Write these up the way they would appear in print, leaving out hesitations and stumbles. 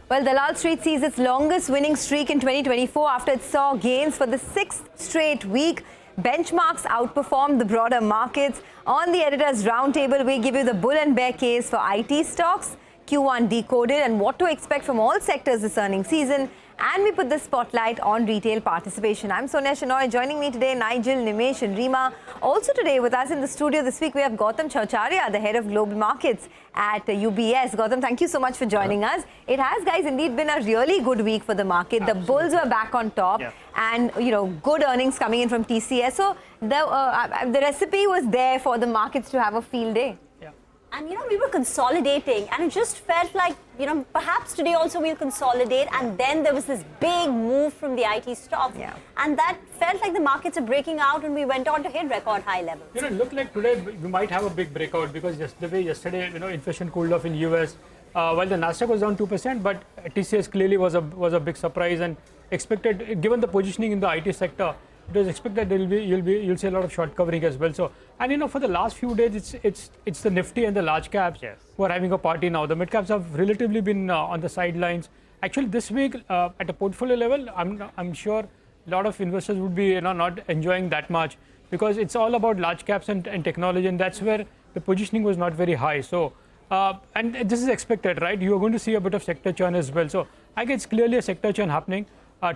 Well, Dalal Street sees its longest winning streak in 2024 after it saw gains for the 6th straight week. Benchmarks outperformed the broader markets. On the editor's roundtable, we give you the bull and bear case for IT stocks, Q1 decoded, and what to expect from all sectors this earnings season. And we put the spotlight on retail participation. I'm Sonia Shenoy. Joining me today, Nigel, Nimesh and Rima. Also today with us in the studio this week, we have Gautam Chaochharia, the head of global markets at UBS. Gautam, thank you so much for joining us. It has, guys, indeed been a really good week for the market. Absolutely. The bulls were back on top and, good earnings coming in from TCS. So the recipe was there for the markets to have a field day. And, we were consolidating and it just felt like, perhaps today also we'll consolidate. And then there was this big move from the IT stocks. Yeah. And that felt like the markets are breaking out and we went on to hit record high levels. It looked like today we might have a big breakout because yesterday, inflation cooled off in US. While the Nasdaq was down 2%, but TCS clearly was a big surprise and expected, given the positioning in the IT sector, it was expected that you'll see a lot of short covering as well. So, and for the last few days, it's the Nifty and the large caps who are having a party now. The mid caps have relatively been on the sidelines. Actually, this week at a portfolio level, I'm sure a lot of investors would be not enjoying that much because it's all about large caps and technology, and that's where the positioning was not very high. So, and this is expected, right? You are going to see a bit of sector churn as well. So, I guess it's clearly a sector churn happening.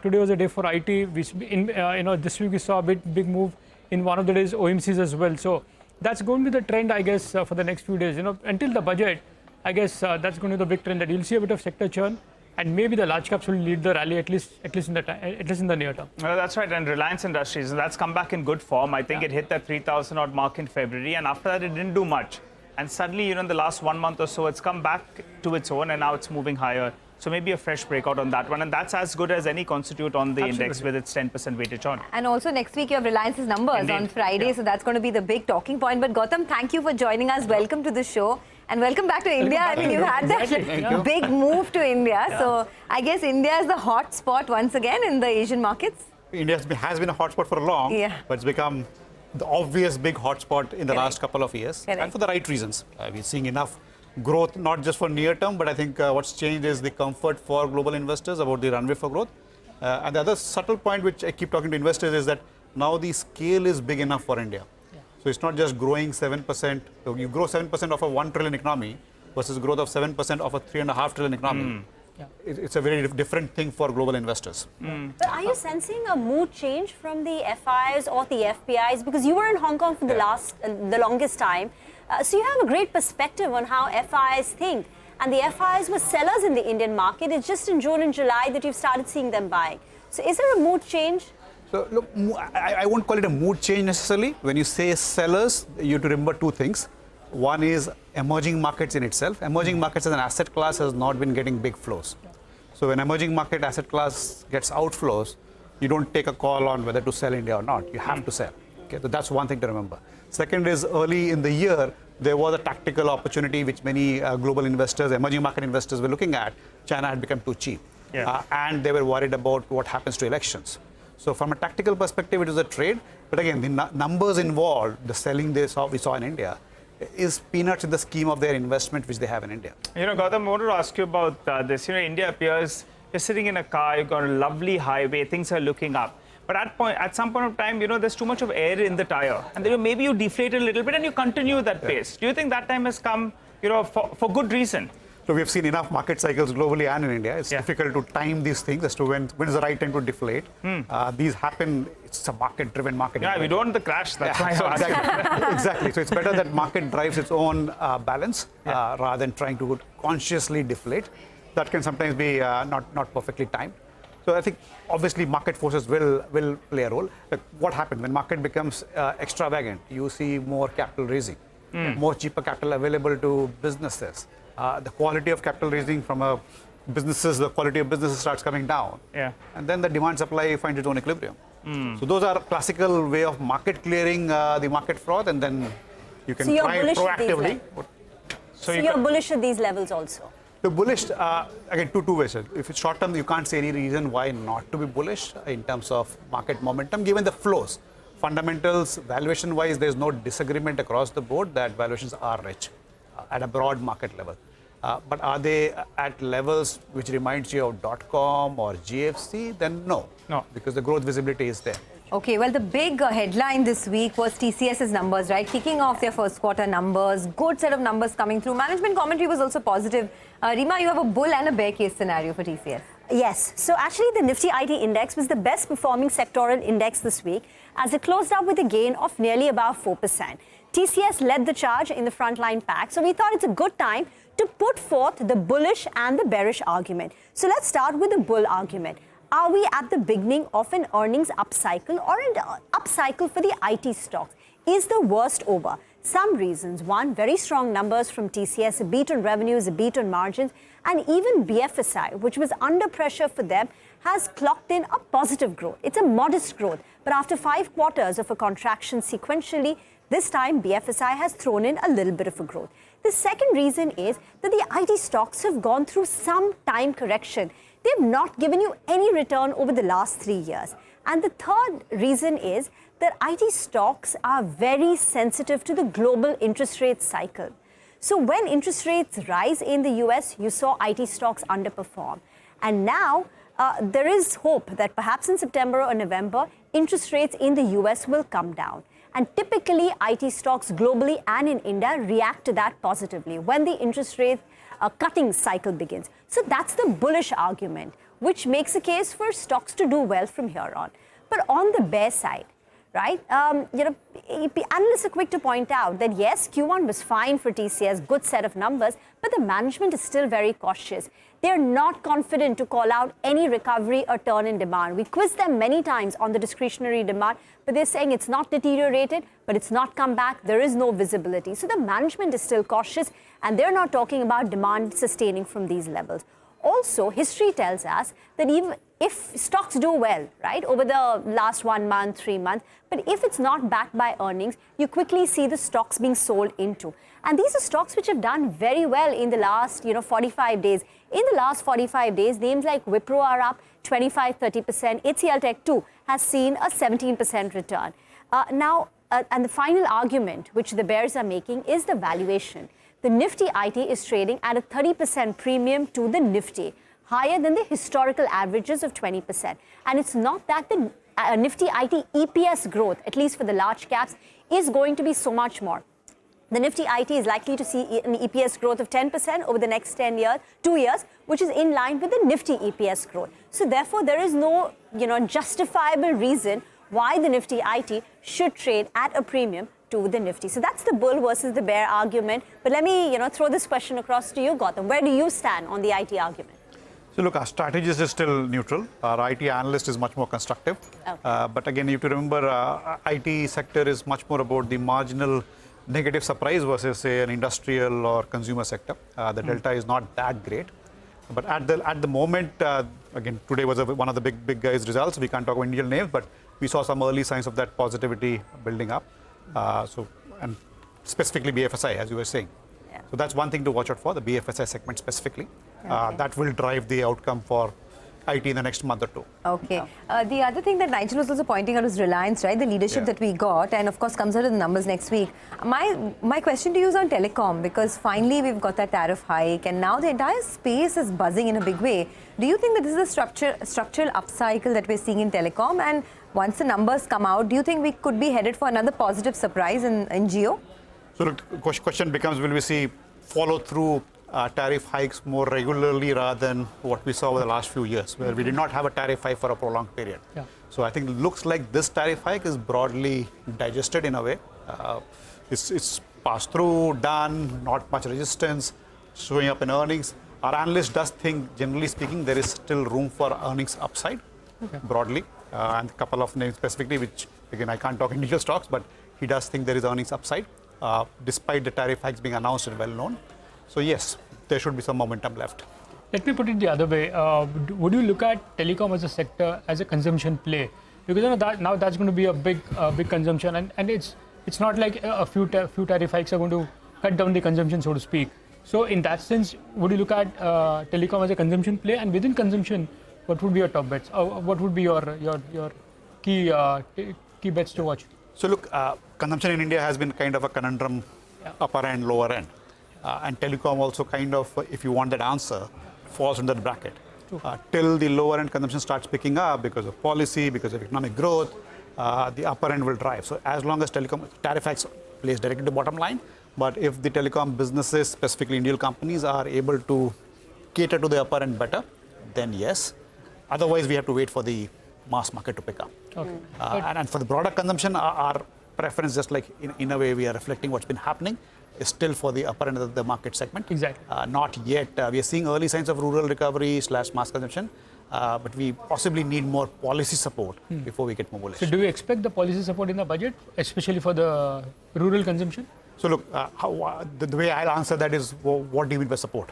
Today was a day for IT. This week we saw a big move in one of the days OMCs as well. So that's going to be the trend, I guess, for the next few days. Until the budget, I guess that's going to be the big trend that you'll see a bit of sector churn, and maybe the large caps will lead the rally at least in the near term. Well, that's right. And Reliance Industries, that's come back in good form. I think it hit that 3,000 odd mark in February, and after that it didn't do much. And suddenly, in the last 1 month or so, it's come back to its own, and now it's moving higher. So maybe a fresh breakout on that one. And that's as good as any constitute on the index with its 10% weightage on. And also next week you have Reliance's numbers on Friday. So that's going to be the big talking point. But Gautam, thank you for joining us. Welcome to the show. And welcome back to India. I mean, you've had that big move to India. So I guess India is the hot spot once again in the Asian markets. India has been a hot spot for long, but it's become the obvious big hot spot in the last couple of years. And for the right reasons. We're seeing enough growth, not just for near term, but I think what's changed is the comfort for global investors about the runway for growth. And the other subtle point which I keep talking to investors is that now the scale is big enough for India. So it's not just growing 7%. So you grow 7% of a 1 trillion economy versus growth of 7% of a 3.5 trillion economy. It's a very different thing for global investors. But are you sensing a mood change from the FIs or the FPIs? Because you were in Hong Kong for the longest time. So you have a great perspective on how FIs think. And the FIs were sellers in the Indian market. It's just in June and July that you've started seeing them buying. So is there a mood change? So look, I won't call it a mood change necessarily. When you say sellers, you have to remember two things. One is emerging markets in itself. Emerging markets as an asset class has not been getting big flows. So when emerging market asset class gets outflows, you don't take a call on whether to sell India or not. You have to sell. Okay, so that's one thing to remember. Second is early in the year, there was a tactical opportunity which many global investors, emerging market investors were looking at. China had become too cheap. And they were worried about what happens to elections. So from a tactical perspective, it was a trade. But again, the numbers involved, the selling we saw in India, is peanuts in the scheme of their investment which they have in India. Gautam, I wanted to ask you about this. India appears, you're sitting in a car, you've got a lovely highway, things are looking up. But at some point of time, there's too much of air in the tire. And then maybe you deflate a little bit and you continue that pace. Do you think that time has come, for good reason? So we've seen enough market cycles globally and in India. It's difficult to time these things as to when is the right time to deflate. These happen, it's a market-driven market. Yeah, we don't want the crash. That's why exactly. So it's better that market drives its own balance rather than trying to consciously deflate. That can sometimes be not perfectly timed. So I think obviously market forces will play a role. Like what happens when market becomes extravagant? You see more capital raising, more cheaper capital available to businesses. The quality of capital raising from the quality of businesses starts coming down. And then the demand supply finds its own equilibrium. So those are classical way of market clearing the market froth, and then you can try proactively. So you're bullish at these levels also? The bullish, again, two ways. If it's short term, you can't see any reason why not to be bullish in terms of market momentum, given the flows. Fundamentals, valuation-wise, there's no disagreement across the board that valuations are rich at a broad market level. But are they at levels which reminds you of .com or GFC? Then no. No. Because the growth visibility is there. Okay, well, the big headline this week was TCS's numbers, right? Kicking off their first quarter numbers, good set of numbers coming through. Management commentary was also positive. Rima, you have a bull and a bear case scenario for TCS. Yes. So actually, the Nifty IT index was the best performing sectoral index this week as it closed up with a gain of nearly about 4%. TCS led the charge in the frontline pack. So we thought it's a good time to put forth the bullish and the bearish argument. So let's start with the bull argument. Are we at the beginning of an earnings upcycle or an upcycle for the IT stocks? Is the worst over? Some reasons. One, very strong numbers from TCS, a beat on revenues, a beat on margins, and even BFSI, which was under pressure for them, has clocked in a positive growth. It's a modest growth, but after 5 quarters of a contraction sequentially, this time BFSI has thrown in a little bit of a growth. The second reason is that the IT stocks have gone through some time correction. They've not given you any return over the last 3 years. And the third reason is that IT stocks are very sensitive to the global interest rate cycle. So when interest rates rise in the US, you saw IT stocks underperform. And now there is hope that perhaps in September or November, interest rates in the US will come down. And typically, IT stocks globally and in India react to that positively when the interest rate cutting cycle begins. So that's the bullish argument, which makes a case for stocks to do well from here on. But on the bear side, right, analysts are quick to point out that yes, Q1 was fine for TCS, good set of numbers, but the management is still very cautious. They're not confident to call out any recovery or turn in demand. We quizzed them many times on the discretionary demand, but they're saying it's not deteriorated, but it's not come back. There is no visibility. So the management is still cautious, and they're not talking about demand sustaining from these levels. Also, history tells us that even if stocks do well, right, over the last 1 month, 3 months, but if it's not backed by earnings, you quickly see the stocks being sold into. And these are stocks which have done very well in the last, 45 days. In the last 45 days, names like Wipro are up 25-30%. HCL Tech too has seen a 17% return. And the final argument which the bears are making is the valuation. The Nifty IT is trading at a 30% premium to the Nifty, higher than the historical averages of 20%. And it's not that the Nifty IT EPS growth, at least for the large caps, is going to be so much more. The Nifty IT is likely to see an EPS growth of 10% over the next 2 years, which is in line with the Nifty EPS growth. So therefore, there is no justifiable reason why the Nifty IT should trade at a premium to the Nifty. So that's the bull versus the bear argument. But let me throw this question across to you, Gautam. Where do you stand on the IT argument? So look, our strategist is still neutral. Our IT analyst is much more constructive. Okay. But again, you have to remember, IT sector is much more about the marginal negative surprise versus, say, an industrial or consumer sector. The delta is not that great. But at the moment, again, today was one of the big guys' results. We can't talk about individual names, but we saw some early signs of that positivity building up. And specifically BFSI, as you were saying. Yeah. So that's one thing to watch out for, the BFSI segment specifically. Okay. That will drive the outcome for IT in the next month or two. Okay. The other thing that Nigel was also pointing out is Reliance, right? The leadership that we got, and of course comes out of the numbers next week. My question to you is on telecom, because finally we've got that tariff hike, and now the entire space is buzzing in a big way. Do you think that this is a structural upcycle that we're seeing in telecom? And once the numbers come out, do you think we could be headed for another positive surprise in Jio? So the question becomes, will we see follow-through tariff hikes more regularly rather than what we saw over the last few years, where we did not have a tariff hike for a prolonged period. Yeah. So I think it looks like this tariff hike is broadly digested in a way. It's passed through, done, not much resistance, showing up in earnings. Our analyst does think, generally speaking, there is still room for earnings upside, broadly, and a couple of names specifically, which, again, I can't talk individual stocks, but he does think there is earnings upside, despite the tariff hikes being announced and well known. So yes, there should be some momentum left. Let me put it the other way. Would you look at telecom as a sector, as a consumption play? Because now that's going to be a big consumption, and it's not like a few tariff hikes are going to cut down the consumption, so to speak. So in that sense, would you look at telecom as a consumption play? And within consumption, what would be your top bets? What would be your key bets to watch? So look, consumption in India has been kind of a conundrum, upper and lower end. And telecom also kind of, if you want that answer, falls in that bracket. Till the lower end consumption starts picking up because of policy, because of economic growth, the upper end will drive. So as long as telecom tariff hikes plays directly to bottom line, but if the telecom businesses, specifically Indian companies, are able to cater to the upper end better, then yes. Otherwise, we have to wait for the mass market to pick up. Okay. And for the broader consumption, our preference, just like in a way we are reflecting what's been happening, is still for the upper end of the market segment. Exactly. Not yet. We are seeing early signs of rural recovery / mass consumption, but we possibly need more policy support before we get more bullish. So do you expect the policy support in the budget, especially for the rural consumption? So look, the way I'll answer that is, what do you mean by support?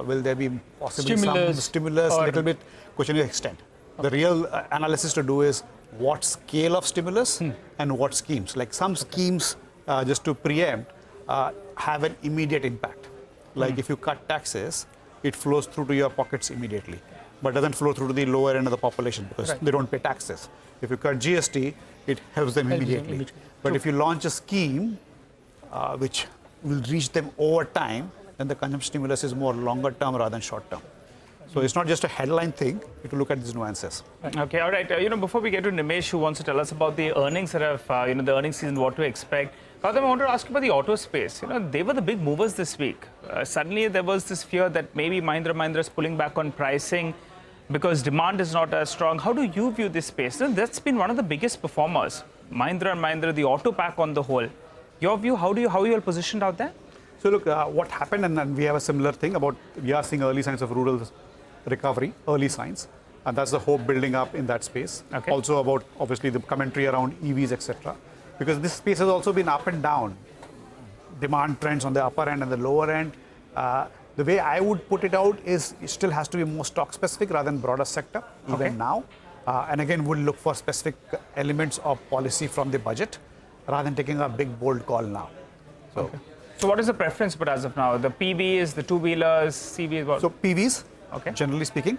Will there be possibly some stimulus, a little bit? Question is extent. The real analysis to do is what scale of stimulus and what schemes. Like some schemes, just to preempt, have an immediate impact. Like if you cut taxes, it flows through to your pockets immediately, but doesn't flow through to the lower end of the population because they don't pay taxes. If you cut GST, it helps them immediately. But if you launch a scheme which will reach them over time, then the consumption stimulus is more longer term rather than short term. So it's not just a headline thing. You have to look at these nuances. Okay, all right. Before we get to Nimesh, who wants to tell us about the earnings that have, the earnings season, what to expect. Gautam, I want to ask you about the auto space. They were the big movers this week. Suddenly there was this fear that maybe Mahindra is pulling back on pricing because demand is not as strong. How do you view this space? That's been one of the biggest performers. Mahindra, the auto pack on the whole. Your view, how are you all positioned out there? So look, what happened, and we have a similar thing about, we are seeing early signs of rural recovery, early signs, and that's the hope building up in that space. Okay. Also about, obviously, the commentary around EVs, etc. Because this space has also been up and down. Demand trends on the upper end and the lower end. The way I would put it out is it still has to be more stock specific rather than broader sector, even now. And again, we'll look for specific elements of policy from the budget rather than taking a big, bold call now. So what is the preference but as of now? The PVs, the two-wheelers, CVs? So PVs, generally speaking.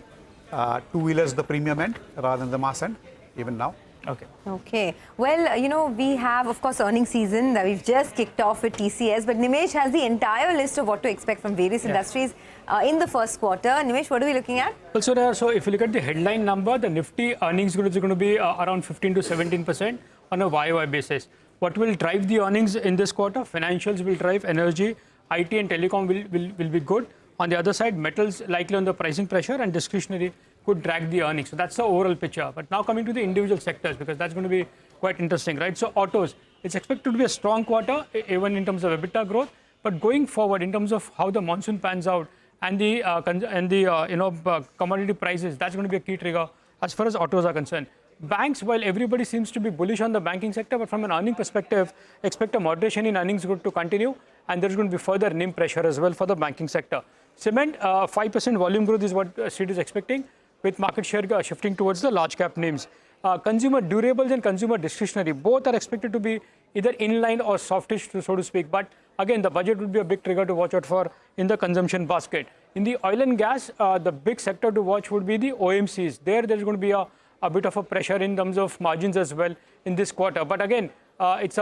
Two-wheelers, the premium end rather than the mass end, even now. Okay. Well, we have, of course, earnings season that we've just kicked off with TCS, but Nimesh has the entire list of what to expect from various industries in the first quarter. Nimesh, what are we looking at? Well, so if you look at the headline number, the Nifty earnings growth is going to be around 15 to 17% on a YOY basis. What will drive the earnings in this quarter? Financials will drive, energy, IT and telecom will be good. On the other side, metals likely on the pricing pressure and discretionary could drag the earnings. So that's the overall picture. But now coming to the individual sectors, because that's going to be quite interesting, right? So autos, it's expected to be a strong quarter, even in terms of EBITDA growth. But going forward, in terms of how the monsoon pans out and the commodity prices, that's going to be a key trigger as far as autos are concerned. Banks, while everybody seems to be bullish on the banking sector, but from an earning perspective, expect a moderation in earnings growth to continue, and there's going to be further NIM pressure as well for the banking sector. Cement, 5% volume growth is what Street is expecting, with market share shifting towards the large cap names. Consumer durables and consumer discretionary, both are expected to be either in line or softish, so to speak. But again, the budget would be a big trigger to watch out for in the consumption basket. In the oil and gas, the big sector to watch would be the OMCs. There's going to be a bit of a pressure in terms of margins as well in this quarter. But again, it's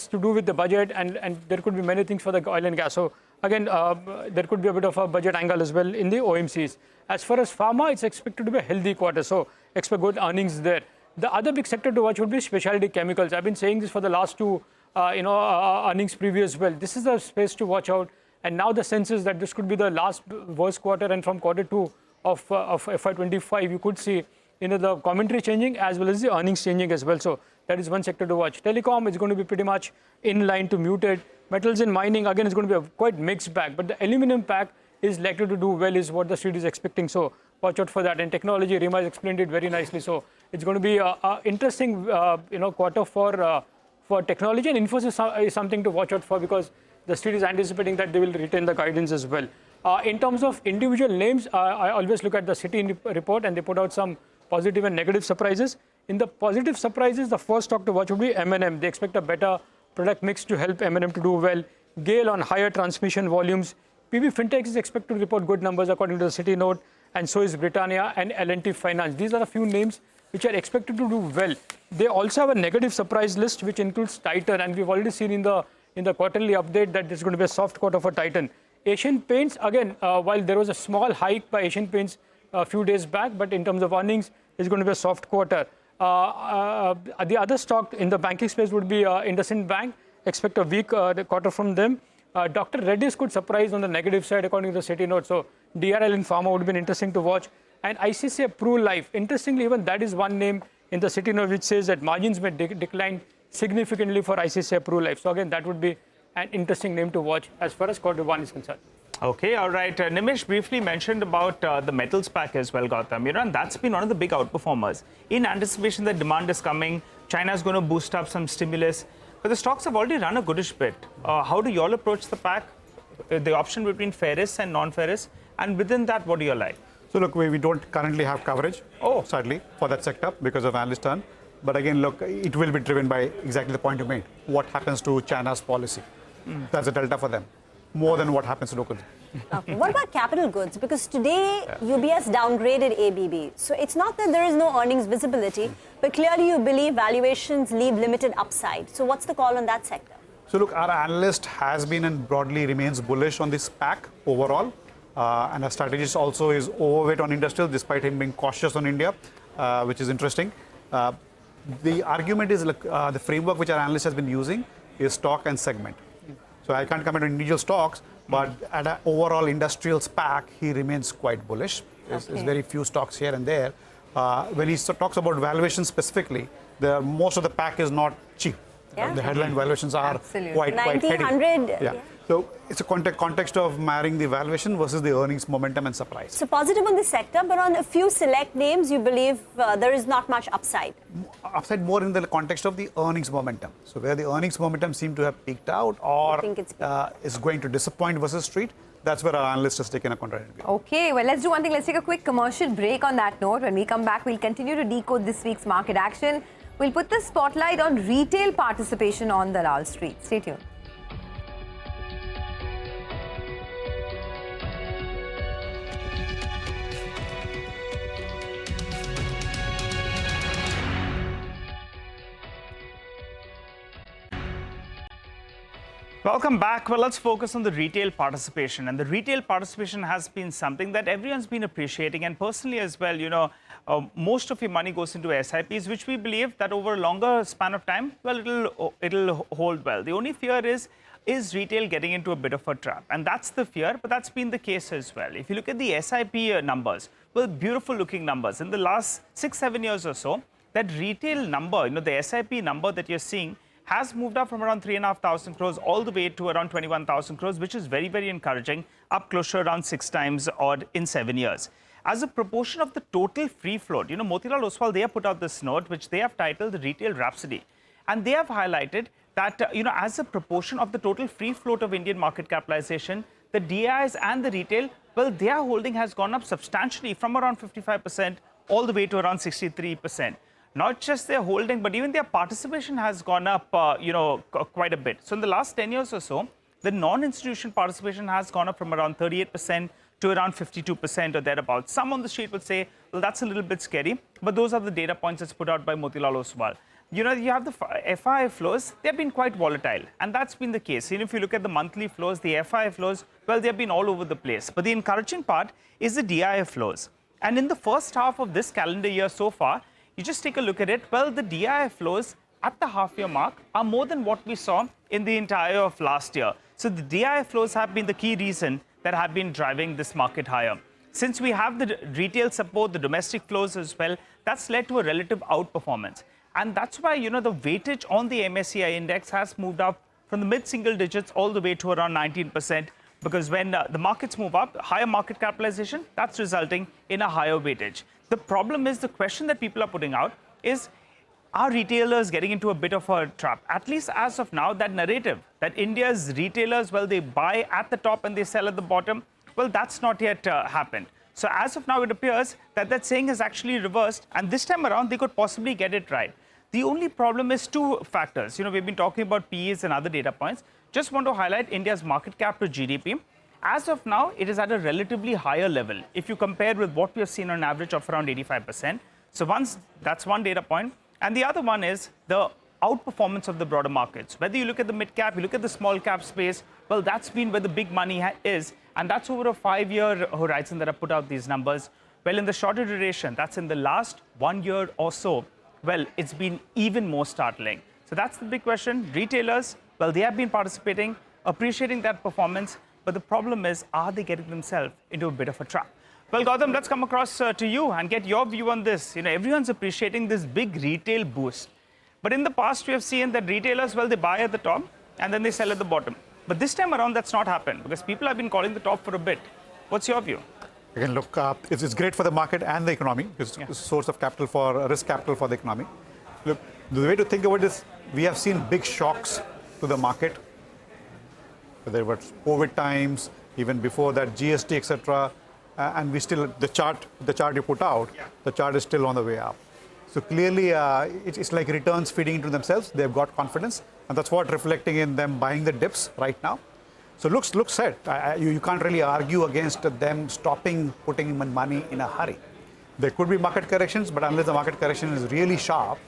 to do with the budget, and there could be many things for the oil and gas. So again, there could be a bit of a budget angle as well in the OMCs. As far as pharma, it's expected to be a healthy quarter, so expect good earnings there. The other big sector to watch would be specialty chemicals. I've been saying this for the last two earnings preview as well. This is the space to watch out, and now the sense is that this could be the last worst quarter, and from quarter 2 of FY25, you could see the commentary changing as well as the earnings changing as well. So that is one sector to watch. Telecom is going to be pretty much in line to muted. Metals and mining, again, is going to be a quite mixed bag, but the aluminum pack is likely to do well is what the Street is expecting. So watch out for that. And technology, Rima has explained it very nicely. So it's going to be an interesting quarter for technology, and Infosys is something to watch out for because the Street is anticipating that they will retain the guidance as well. In terms of individual names, I always look at the Citi report, and they put out some positive and negative surprises. In the positive surprises, the first stock to watch would be M&M. They expect a better product mix to help M&M to do well. GAIL on higher transmission volumes. PB Fintech is expected to report good numbers according to the Citi note, and so is Britannia and L&T Finance. These are a few names which are expected to do well. They also have a negative surprise list which includes Titan, and we've already seen in the in the quarterly update that this is going to be a soft quarter for Titan. Asian Paints, again, while there was a small hike by Asian Paints a few days back, but in terms of earnings, it's going to be a soft quarter. The other stock in the banking space would be IndusInd Bank. Expect a weak quarter from them. Dr. Reddy's could surprise on the negative side according to the City note. So DRL in pharma would have been interesting to watch. And ICICI Pru Life, interestingly, even that is one name in the City note which says that margins may decline significantly for ICICI Pru Life. So again, that would be an interesting name to watch as far as quarter one is concerned. Okay, all right. Nimish briefly mentioned about the metals pack as well, Gautam. And that's been one of the big outperformers. In anticipation that demand is coming, China is going to boost up some stimulus. But the stocks have already run a goodish bit. How do you all approach the pack? The option between ferrous and non-ferrous? And within that, what do you like? So look, we don't currently have coverage, sadly, for that sector because of analyst turn. But again, look, it will be driven by exactly the point you made. What happens to China's policy? That's a delta for them, more than what happens locally. Okay. What about capital goods? Because today UBS downgraded ABB. So it's not that there is no earnings visibility, but clearly you believe valuations leave limited upside. So what's the call on that sector? So look, our analyst has been and broadly remains bullish on this pack overall. And our strategist also is overweight on industrial despite him being cautious on India, which is interesting. The argument is the framework which our analyst has been using is stock and segment. So I can't comment on individual stocks, but at an overall industrial pack, he remains quite bullish. There's very few stocks here and there. When he talks about valuation specifically, most of the pack is not cheap. The headline valuations are quite heady. 100. So it's a context of marrying the valuation versus the earnings momentum and surprise. So positive on this sector, but on a few select names, you believe there is not much upside. Upside more in the context of the earnings momentum. So where the earnings momentum seem to have peaked out or is going to disappoint versus street, that's where our analyst has taken a contrarian view. Okay, well, let's do one thing. Let's take a quick commercial break on that note. When we come back, we'll continue to decode this week's market action. We'll put the spotlight on retail participation on the Dalal Street. Stay tuned. Welcome back. Well, let's focus on the retail participation. And the retail participation has been something that everyone's been appreciating. And personally as well, most of your money goes into SIPs, which we believe that over a longer span of time, well, it'll hold well. The only fear is retail getting into a bit of a trap? And that's the fear, but that's been the case as well. If you look at the SIP numbers, well, beautiful looking numbers. In the last 6-7 years or so, that retail number, the SIP number that you're seeing, has moved up from around 3,500 crores all the way to around 21,000 crores, which is very, very encouraging, up close to around 6 times odd in 7 years. As a proportion of the total free float, Motilal Oswal, they have put out this note, which they have titled the Retail Rhapsody. And they have highlighted that, as a proportion of the total free float of Indian market capitalization, the DIs and the retail, well, their holding has gone up substantially from around 55% all the way to around 63%. Not just their holding, but even their participation has gone up, quite a bit. So in the last 10 years or so, the non-institutional participation has gone up from around 38% to around 52% or thereabouts. Some on the street would say, well, that's a little bit scary, but those are the data points that's put out by Motilal Oswal. You have the FI flows, they've been quite volatile, and that's been the case. If you look at the monthly flows, the FI flows, well, they've been all over the place. But the encouraging part is the DI flows. And in the first half of this calendar year so far, you just take a look at it, well, the DI flows at the half-year mark are more than what we saw in the entire of last year. So the DI flows have been the key reason that have been driving this market higher. Since we have the retail support, the domestic flows as well, that's led to a relative outperformance. And that's why, the weightage on the MSCI index has moved up from the mid-single digits all the way to around 19%. Because when the markets move up, higher market capitalization, that's resulting in a higher weightage. The problem is, the question that people are putting out is, are retailers getting into a bit of a trap? At least as of now, that narrative that India's retailers, well, they buy at the top and they sell at the bottom, well, that's not yet happened. So as of now, it appears that that saying is actually reversed. And this time around, they could possibly get it right. The only problem is two factors. We've been talking about PEs and other data points. Just want to highlight India's market cap to GDP. As of now, it is at a relatively higher level if you compare with what we have seen on average of around 85%. So that's one data point. And the other one is the outperformance of the broader markets. Whether you look at the mid-cap, you look at the small-cap space, well, that's been where the big money is. And that's over a 5-year horizon that I put out these numbers. Well, in the shorter duration, that's in the last 1 year or so, well, it's been even more startling. So that's the big question. Retailers, well, they have been participating, appreciating that performance. But the problem is, are they getting themselves into a bit of a trap? Well, Gautam, let's come across to you and get your view on this. Everyone's appreciating this big retail boost. But in the past, we have seen that retailers, well, they buy at the top and then they sell at the bottom. But this time around, that's not happened because people have been calling the top for a bit. What's your view? Again, look, it's great for the market and the economy. It's a source of capital for risk capital for the economy. Look, the way to think about this, we have seen big shocks to the market. There were COVID times, even before that, GST, etc. And we still, the chart you put out, the chart is still on the way up. So clearly, it's like returns feeding into themselves. They've got confidence, and that's what reflecting in them buying the dips right now. So looks set. You can't really argue against them stopping putting in money in a hurry. There could be market corrections, but unless the market correction is really sharp,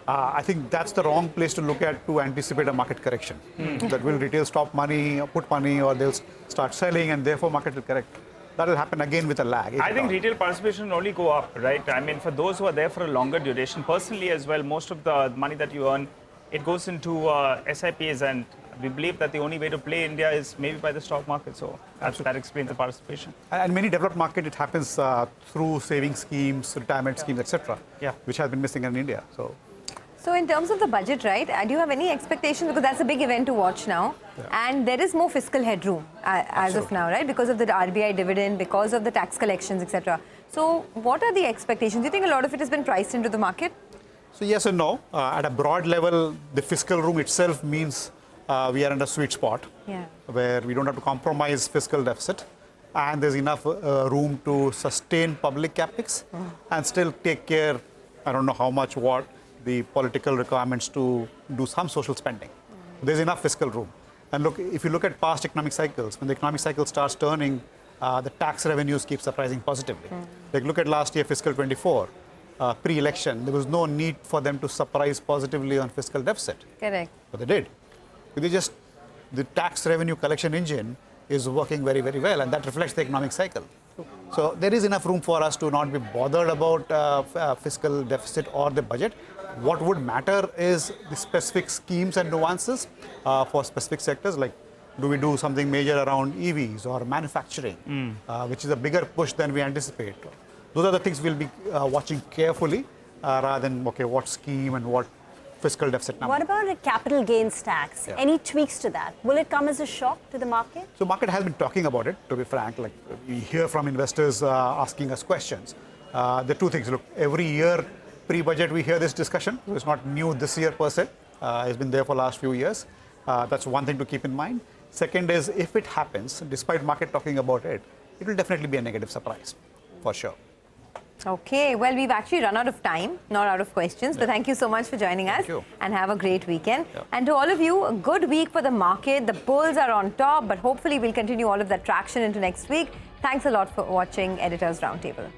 I think that's the wrong place to look at to anticipate a market correction. That will retail stop money, put money, or they'll start selling, and therefore market will correct. That will happen again with a lag. I think retail participation will only go up, right? I mean, for those who are there for a longer duration, personally as well, most of the money that you earn, it goes into SIPs, and we believe that the only way to play India is maybe by the stock market. So that explains the participation. And many developed markets, it happens through saving schemes, retirement schemes, etc., which has been missing in India. So in terms of the budget, right, do you have any expectations? Because that's a big event to watch now. And there is more fiscal headroom as of now, right? Because of the RBI dividend, because of the tax collections, etc. So what are the expectations? Do you think a lot of it has been priced into the market? So yes and no. At a broad level, the fiscal room itself means we are in a sweet spot where we don't have to compromise fiscal deficit. And there's enough room to sustain public capex and still take care, I don't know how much, what, the political requirements to do some social spending. There's enough fiscal room. And look, if you look at past economic cycles, when the economic cycle starts turning, the tax revenues keep surprising positively. Like look at last year, fiscal 24, pre-election, there was no need for them to surprise positively on fiscal deficit. Correct. But they did. The tax revenue collection engine is working very, very well, and that reflects the economic cycle. So there is enough room for us to not be bothered about fiscal deficit or the budget. What would matter is the specific schemes and nuances for specific sectors, like do we do something major around EVs or manufacturing, which is a bigger push than we anticipate. Those are the things we'll be watching carefully rather than, okay, what scheme and what fiscal deficit number. What about a capital gains tax? Any tweaks to that? Will it come as a shock to the market? So market has been talking about it, to be frank. Like we hear from investors asking us questions. There are two things. Look, every year pre-budget we hear this discussion. So it's not new this year per se. It's been there for the last few years. That's one thing to keep in mind. Second is, if it happens, despite market talking about it, it will definitely be a negative surprise, for sure. Okay, well, we've actually run out of time, not out of questions, but thank you so much for joining us and have a great weekend. And to all of you, a good week for the market. The bulls are on top, but hopefully we'll continue all of that traction into next week. Thanks a lot for watching Editors Roundtable.